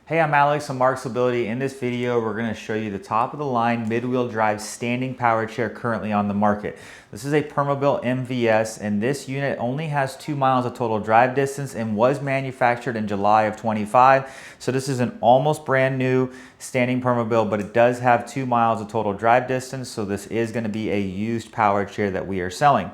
Hey, I'm Alex from Marc's Mobility. In this video, we're going to show you the top of the line mid-wheel drive standing power chair currently on the market. This is a Permobil MVS, and this unit only has 2 miles of total drive distance and was manufactured in July of 25. So this is an almost brand new standing Permobil, but it does have 2 miles of total drive distance. So this is going to be a used power chair that we are selling.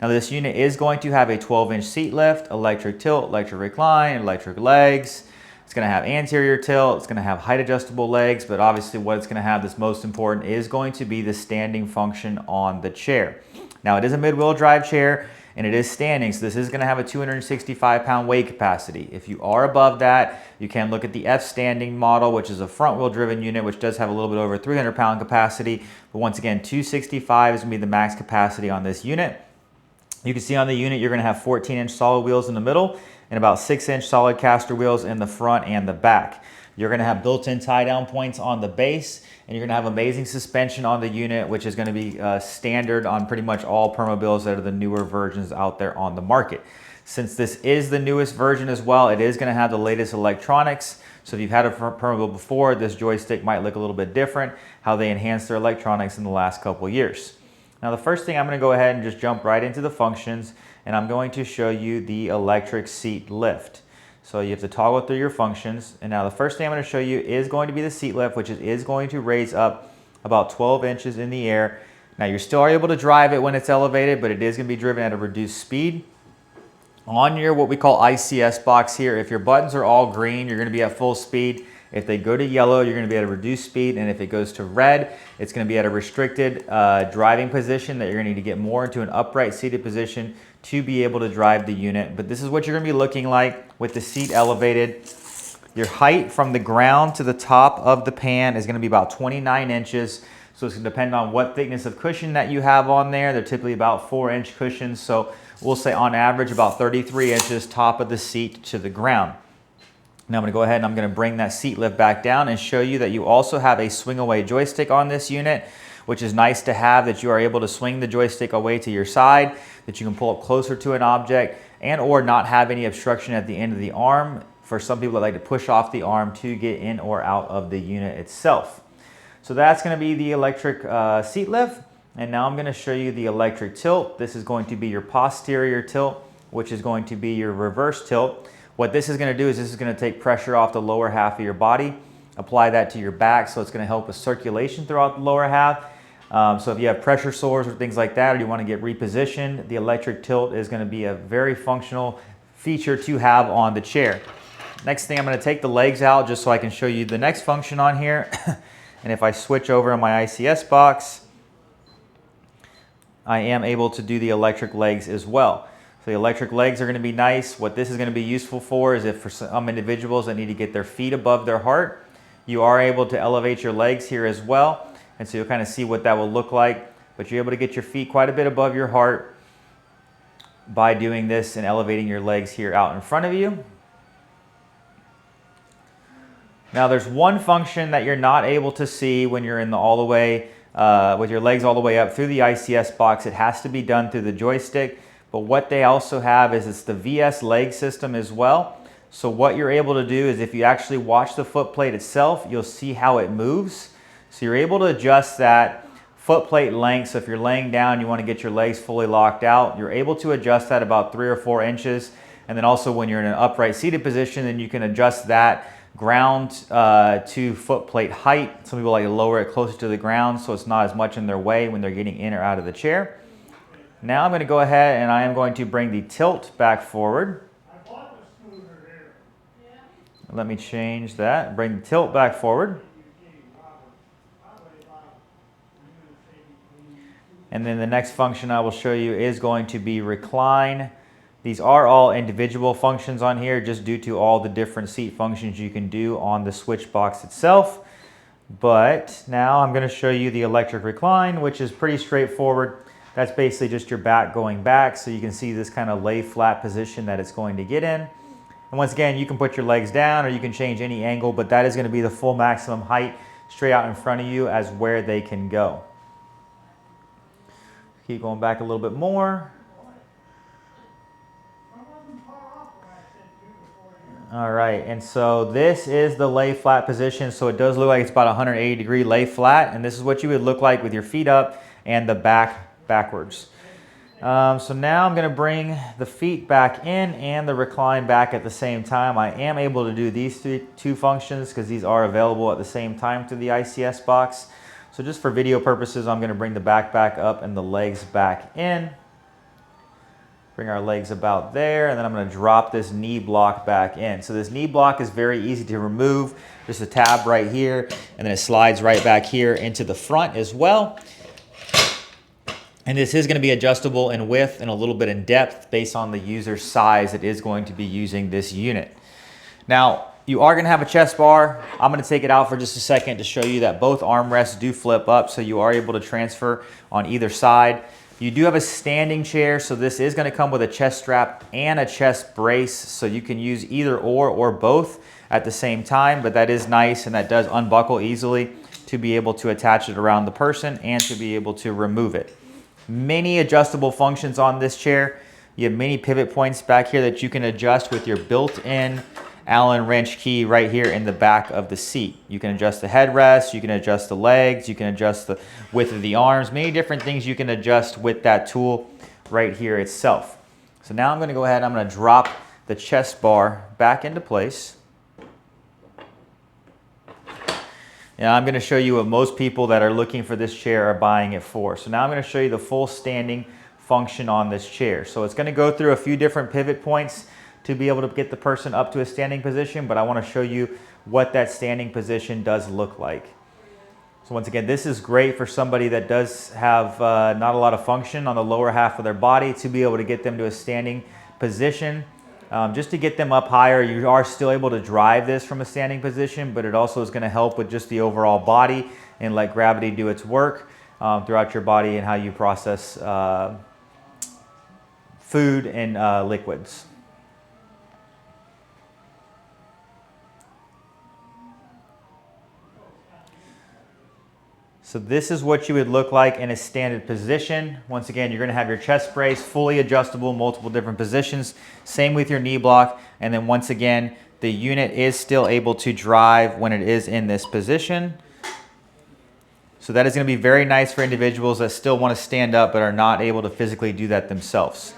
Now this unit is going to have a 12-inch seat lift, electric tilt, electric recline, electric legs. It's going to have anterior tilt, it's going to have height adjustable legs, but obviously what it's going to have that's most important is going to be the standing function on the chair. Now it is a mid-wheel drive chair and it is standing, so this is going to have a 265-pound weight capacity. If you are above that, you can look at the F standing model, which is a front-wheel driven unit, which does have a little bit over 300-pound capacity. But once again, 265 is going to be the max capacity on this unit. You can see on the unit, you're going to have 14-inch solid wheels in the middle and about 6-inch solid caster wheels in the front and the back. You're going to have built-in tie-down points on the base, and you're going to have amazing suspension on the unit, which is going to be standard on pretty much all Permobils that are the newer versions out there on the market. Since this is the newest version as well, it is going to have the latest electronics. So if you've had a Permobil before, this joystick might look a little bit different, how they enhanced their electronics in the last couple of years. Now the first thing, I'm going to go ahead and just jump right into the functions, and I'm going to show you the electric seat lift. So you have to toggle through your functions, and now the first thing I'm going to show you is going to be the seat lift, which is going to raise up about 12 inches in the air. Now you still are able to drive it when it's elevated, but it is going to be driven at a reduced speed. On your what we call ICS box here, if your buttons are all green, you're going to be at full speed. If they go to yellow, you're going to be at a reduced speed, and if it goes to red, it's going to be at a restricted driving position that you're going to need to get more into an upright seated position to be able to drive the unit. But this is what you're going to be looking like with the seat elevated. Your height from the ground to the top of the pan is going to be about 29 inches. So it's going to depend on what thickness of cushion that you have on there. They're typically about 4-inch cushions. So we'll say on average about 33 inches top of the seat to the ground. Now I'm going to go ahead and I'm going to bring that seat lift back down and show you that you also have a swing away joystick on this unit, which is nice to have, that you are able to swing the joystick away to your side, that you can pull up closer to an object, and or not have any obstruction at the end of the arm for some people that like to push off the arm to get in or out of the unit itself. So that's going to be the electric seat lift. And now I'm going to show you the electric tilt. This is going to be your posterior tilt, which is going to be your reverse tilt. What this is going to do is this is going to take pressure off the lower half of your body, apply that to your back, so it's going to help with circulation throughout the lower half. So if you have pressure sores or things like that, or you want to get repositioned, the electric tilt is going to be a very functional feature to have on the chair. Next thing, I'm going to take the legs out just so I can show you the next function on here. And if I switch over in my ICS box, I am able to do the electric legs as well. So the electric legs are going to be nice. What this is going to be useful for is if for some individuals that need to get their feet above their heart, you are able to elevate your legs here as well. And so you'll kind of see what that will look like. But you're able to get your feet quite a bit above your heart by doing this and elevating your legs here out in front of you. Now there's one function that you're not able to see when you're in the all the way, with your legs all the way up through the ICS box. It has to be done through the joystick. But what they also have is it's the VS leg system as well. So what you're able to do is if you actually watch the footplate itself, you'll see how it moves. So you're able to adjust that footplate length. So if you're laying down, you want to get your legs fully locked out, you're able to adjust that about 3 or 4 inches. And then also when you're in an upright seated position, then you can adjust that ground to footplate height. Some people like to lower it closer to the ground so it's not as much in their way when they're getting in or out of the chair. Now I'm going to go ahead and I am going to bring the tilt back forward. Let me change that. Bring the tilt back forward. And then the next function I will show you is going to be recline. These are all individual functions on here just due to all the different seat functions you can do on the switch box itself. But now I'm going to show you the electric recline, which is pretty straightforward. That's basically just your back going back, so you can see this kind of lay flat position that it's going to get in. And once again, you can put your legs down or you can change any angle, but that is going to be the full maximum height straight out in front of you as where they can go. Keep going back a little bit more. All right, and so this is the lay flat position. So it does look like it's about 180-degree lay flat, and this is what you would look like with your feet up and the back backwards. So now I'm going to bring the feet back in and the recline back at the same time. I am able to do these two functions because these are available at the same time through the ICS box. So just for video purposes, I'm going to bring the back up and the legs back in. Bring our legs about there, and then I'm going to drop this knee block back in. So this knee block is very easy to remove. Just a tab right here, and then it slides right back here into the front as well. And this is going to be adjustable in width and a little bit in depth based on the user's size that is going to be using this unit. Now, you are going to have a chest bar. I'm going to take it out for just a second to show you that both armrests do flip up, so you are able to transfer on either side. You do have a standing chair, so this is going to come with a chest strap and a chest brace, so you can use either or both at the same time, but that is nice and that does unbuckle easily to be able to attach it around the person and to be able to remove it. Many adjustable functions on this chair. You have many pivot points back here that you can adjust with your built-in Allen wrench key right here in the back of the seat. You can adjust the headrest, you can adjust the legs, you can adjust the width of the arms, many different things you can adjust with that tool right here itself. So now I'm going to go ahead and I'm going to drop the chest bar back into place. And I'm going to show you what most people that are looking for this chair are buying it for. So now I'm going to show you the full standing function on this chair. So it's going to go through a few different pivot points to be able to get the person up to a standing position, but I want to show you what that standing position does look like. So once again, this is great for somebody that does have not a lot of function on the lower half of their body to be able to get them to a standing position. Just to get them up higher, you are still able to drive this from a standing position, but it also is going to help with just the overall body and let gravity do its work throughout your body and how you process food and liquids. So this is what you would look like in a standard position. Once again, you're going to have your chest brace, fully adjustable, multiple different positions. Same with your knee block. And then once again, the unit is still able to drive when it is in this position. So that is going to be very nice for individuals that still want to stand up but are not able to physically do that themselves.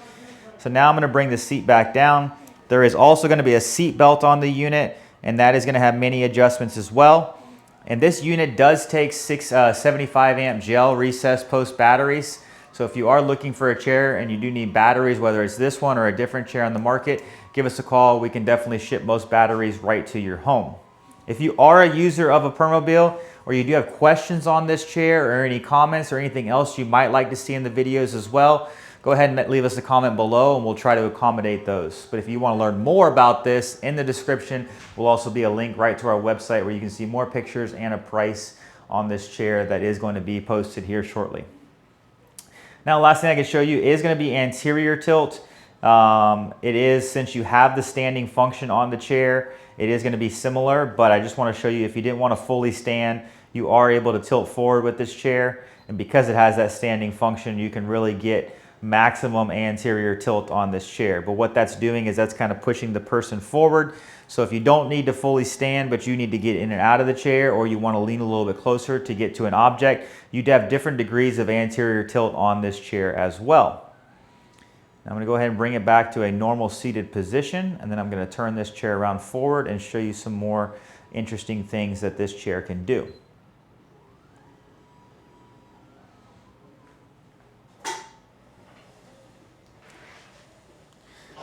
So now I'm going to bring the seat back down. There is also going to be a seat belt on the unit, and that is going to have many adjustments as well. And this unit does take 75 amp gel recessed post batteries. So if you are looking for a chair and you do need batteries, whether it's this one or a different chair on the market, give us a call. We can definitely ship most batteries right to your home. If you are a user of a Permobil or you do have questions on this chair or any comments or anything else you might like to see in the videos as well, go ahead and leave us a comment below and we'll try to accommodate those. But if you want to learn more about this, in the description will also be a link right to our website where you can see more pictures and a price on this chair that is going to be posted here shortly. Now, last thing I can show you is going to be anterior tilt. It is, since you have the standing function on the chair, it is going to be similar, but I just want to show you if you didn't want to fully stand, you are able to tilt forward with this chair. And because it has that standing function, you can really get maximum anterior tilt on this chair. But what that's doing is that's kind of pushing the person forward. So if you don't need to fully stand, but you need to get in and out of the chair, or you want to lean a little bit closer to get to an object, you'd have different degrees of anterior tilt on this chair as well. Now I'm going to go ahead and bring it back to a normal seated position, and then I'm going to turn this chair around forward and show you some more interesting things that this chair can do.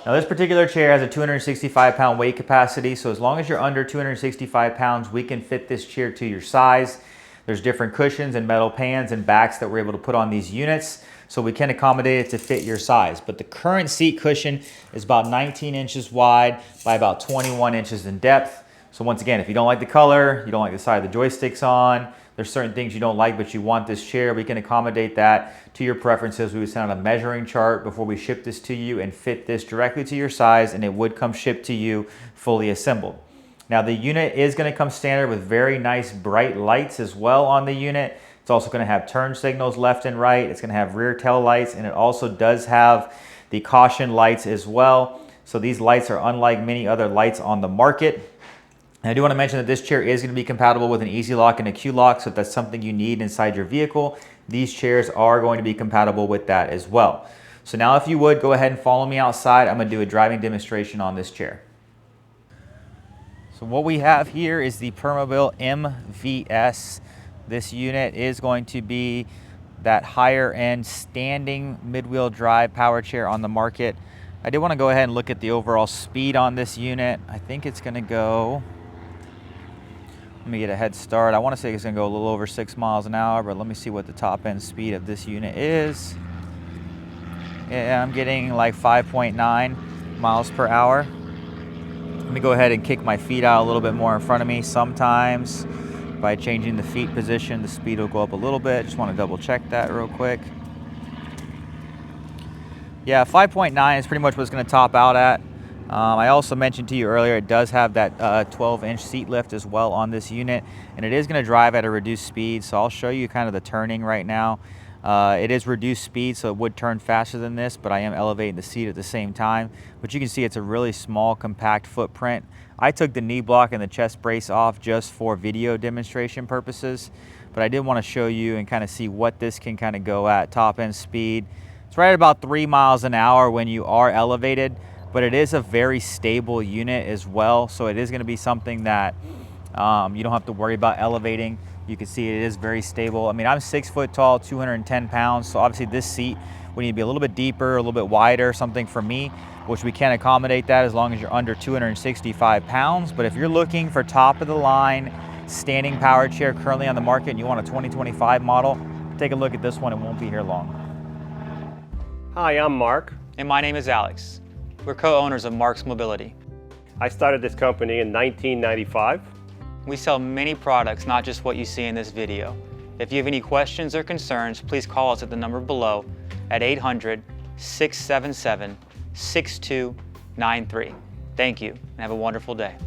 Now this particular chair has a 265-pound weight capacity, so as long as you're under 265 pounds, we can fit this chair to your size. There's different cushions and metal pans and backs that we're able to put on these units, so we can accommodate it to fit your size. But the current seat cushion is about 19 inches wide by about 21 inches in depth. So once again, if you don't like the color, you don't like the side the joystick's on, there's certain things you don't like but you want this chair, we can accommodate that to your preferences. We would send out a measuring chart before we ship this to you and fit this directly to your size, and it would come shipped to you fully assembled. Now the unit is going to come standard with very nice bright lights as well on the unit. It's also going to have turn signals left and right. It's going to have rear tail lights, and it also does have the caution lights as well. So these lights are unlike many other lights on the market. And I do want to mention that this chair is going to be compatible with an easy lock and a Q lock. So if that's something you need inside your vehicle, these chairs are going to be compatible with that as well. So now if you would, go ahead and follow me outside. I'm going to do a driving demonstration on this chair. So what we have here is the Permobil MVS. This unit is going to be that higher end standing mid-wheel drive power chair on the market. I did want to go ahead and look at the overall speed on this unit. I think it's going to go, let me get a head start. I want to say it's going to go a little over 6 miles an hour, but let me see what the top end speed of this unit is. Yeah, I'm getting like 5.9 miles per hour. Let me go ahead and kick my feet out a little bit more in front of me. Sometimes by changing the feet position, the speed will go up a little bit. Just want to double check that real quick. Yeah, 5.9 is pretty much what it's going to top out at. I also mentioned to you earlier, it does have that 12-inch seat lift as well on this unit, and it is going to drive at a reduced speed. So I'll show you kind of the turning right now. It is reduced speed, so it would turn faster than this, but I am elevating the seat at the same time. But you can see it's a really small, compact footprint. I took the knee block and the chest brace off just for video demonstration purposes, but I did want to show you and kind of see what this can kind of go at top end speed. It's right at about 3 miles an hour when you are elevated, but it is a very stable unit as well. So it is going to be something that you don't have to worry about elevating. You can see it is very stable. I mean, I'm 6 foot tall, 210 pounds. So obviously this seat would need to be a little bit deeper, a little bit wider, something for me, which we can accommodate that as long as you're under 265 pounds. But if you're looking for top of the line standing power chair currently on the market and you want a 2025 model, take a look at this one. It won't be here long. Hi, I'm Mark. And my name is Alex. We're co-owners of Marc's Mobility. I started this company in 1995. We sell many products, not just what you see in this video. If you have any questions or concerns, please call us at the number below at 800-677-6293. Thank you, and have a wonderful day.